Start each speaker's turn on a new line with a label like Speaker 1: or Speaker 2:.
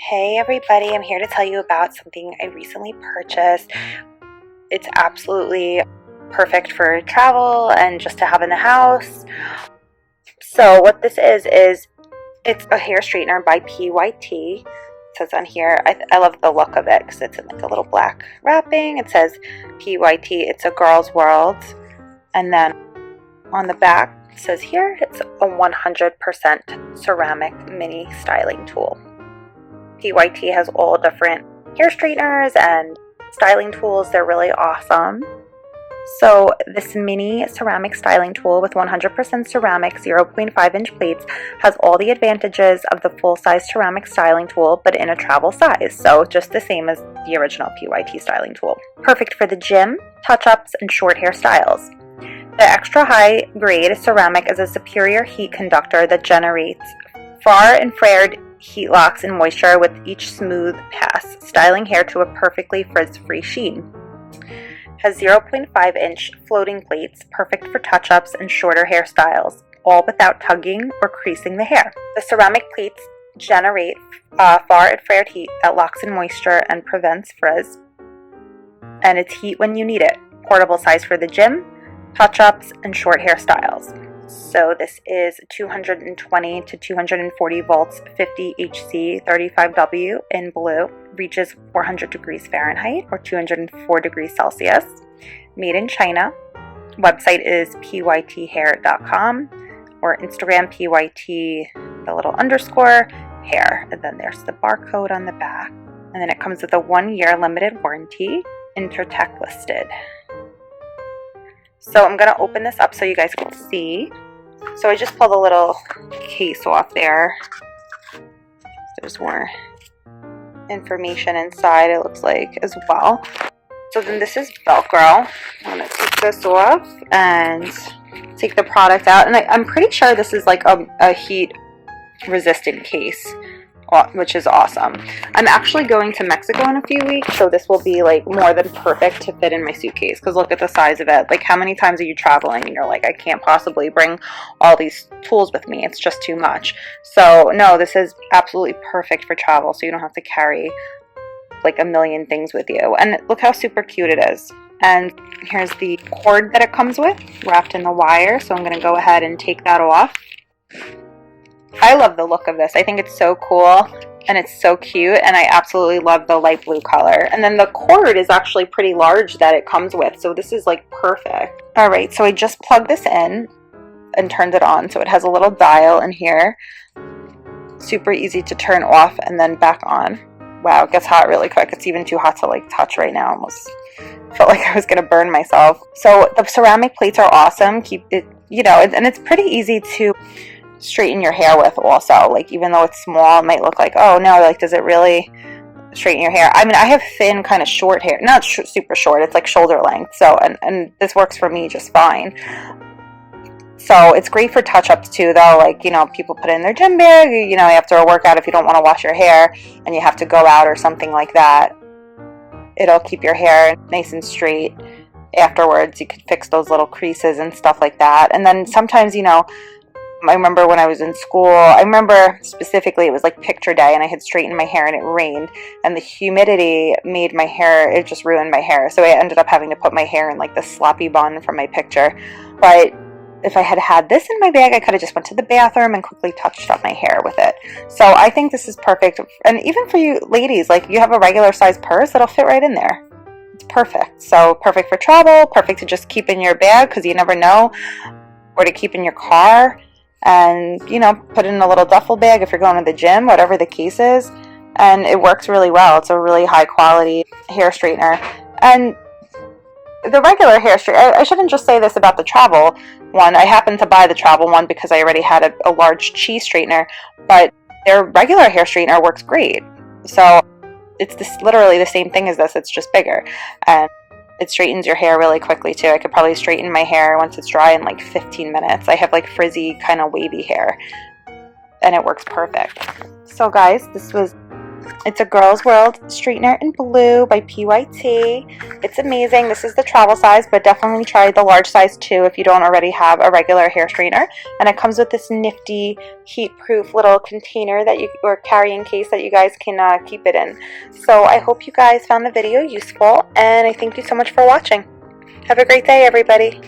Speaker 1: Hey everybody, I'm here to tell you about something I recently purchased. It's absolutely perfect for travel and just to have in the house. So what this is it's a hair straightener by PYT. It says on here, I love the look of it because it's in like a little black wrapping. It says PYT, it's a girl's world. And then on the back, it says here, it's a 100% ceramic mini styling tool. PYT has all different hair straighteners and styling tools. They're really awesome. So this mini ceramic styling tool with 100% ceramic 0.5 inch plates has all the advantages of the full-size ceramic styling tool, but in a travel size. So just the same as the original PYT styling tool. Perfect for the gym, touch-ups, and short hair styles. The extra high grade ceramic is a superior heat conductor that generates far infrared heat locks and moisture with each smooth pass, styling hair to a perfectly frizz-free sheen. Has 0.5 inch floating plates, perfect for touch-ups and shorter hairstyles, all without tugging or creasing the hair. The ceramic plates generate far infrared heat that locks in moisture and prevents frizz, and it's heat when you need it. Portable size for the gym, touch-ups, and short hairstyles. So this is 220 to 240 volts, 50 HC, 35W in blue, reaches 400 degrees Fahrenheit or 204 degrees Celsius, made in China. Website is pythair.com or Instagram pyt, the little underscore, hair. And then there's the barcode on the back. And then it comes with a 1-year limited warranty, Intertech listed. So I'm going to open this up so you guys can see. So I just pulled a little case off there. There's more information inside, it looks like, as well. So then this is Velcro. I'm going to take this off and take the product out. And I'm pretty sure this is like a heat resistant case, which is awesome. I'm actually going to Mexico in a few weeks, so this will be like more than perfect to fit in my suitcase, because look at the size of it. Like, how many times are you traveling and you're like, I can't possibly bring all these tools with me, it's just too much. So no, this is absolutely perfect for travel, so you don't have to carry like a million things with you. And look how super cute it is. And here's the cord that it comes with, wrapped in the wire, so I'm going to go ahead and take that off. I love the look of this. I think it's so cool and it's so cute, and I absolutely love the light blue color. And then the cord is actually pretty large that it comes with, so this is like perfect. Alright, so I just plugged this in and turned it on, so it has a little dial in here. Super easy to turn off and then back on. Wow, it gets hot really quick. It's even too hot to like touch right now. Almost felt like I was gonna burn myself. So the ceramic plates are awesome. Keep it, you know, and it's pretty easy to straighten your hair with also. Like, even though it's small, it might look like, oh no, like, does it really straighten your hair? I mean, I have thin, kind of short hair, not super short, it's like shoulder length, so and this works for me just fine. So it's great for touch-ups too, though. Like, you know, people put it in their gym bag, you know, after a workout, if you don't want to wash your hair and you have to go out or something like that, it'll keep your hair nice and straight afterwards. You could fix those little creases and stuff like that. And then sometimes, you know, I remember when I was in school, I remember specifically it was like picture day and I had straightened my hair and it rained and the humidity made my hair, it just ruined my hair. So I ended up having to put my hair in like the sloppy bun from my picture. But if I had had this in my bag, I could have just went to the bathroom and quickly touched up my hair with it. So I think this is perfect. And even for you ladies, like, you have a regular size purse, it'll fit right in there. It's perfect. So perfect for travel, perfect to just keep in your bag because you never know, or to keep in your car. And, you know, put it in a little duffel bag if you're going to the gym, whatever the case is. And it works really well. It's a really high quality hair straightener. And the regular hair straightener, I shouldn't just say this about the travel one. I happened to buy the travel one because I already had a large cheese straightener, but their regular hair straightener works great. So it's literally the same thing as this, it's just bigger. And it straightens your hair really quickly too. I could probably straighten my hair once it's dry in like 15 minutes. I have like frizzy, kind of wavy hair, and it works perfect. So guys, this was It's a Girls World straightener in blue by PYT. It's amazing. This is the travel size, but definitely try the large size too if you don't already have a regular hair straightener. And it comes with this nifty heat-proof little container that you, or carrying case that you guys can keep it in. So I hope you guys found the video useful, and I thank you so much for watching. Have a great day, everybody.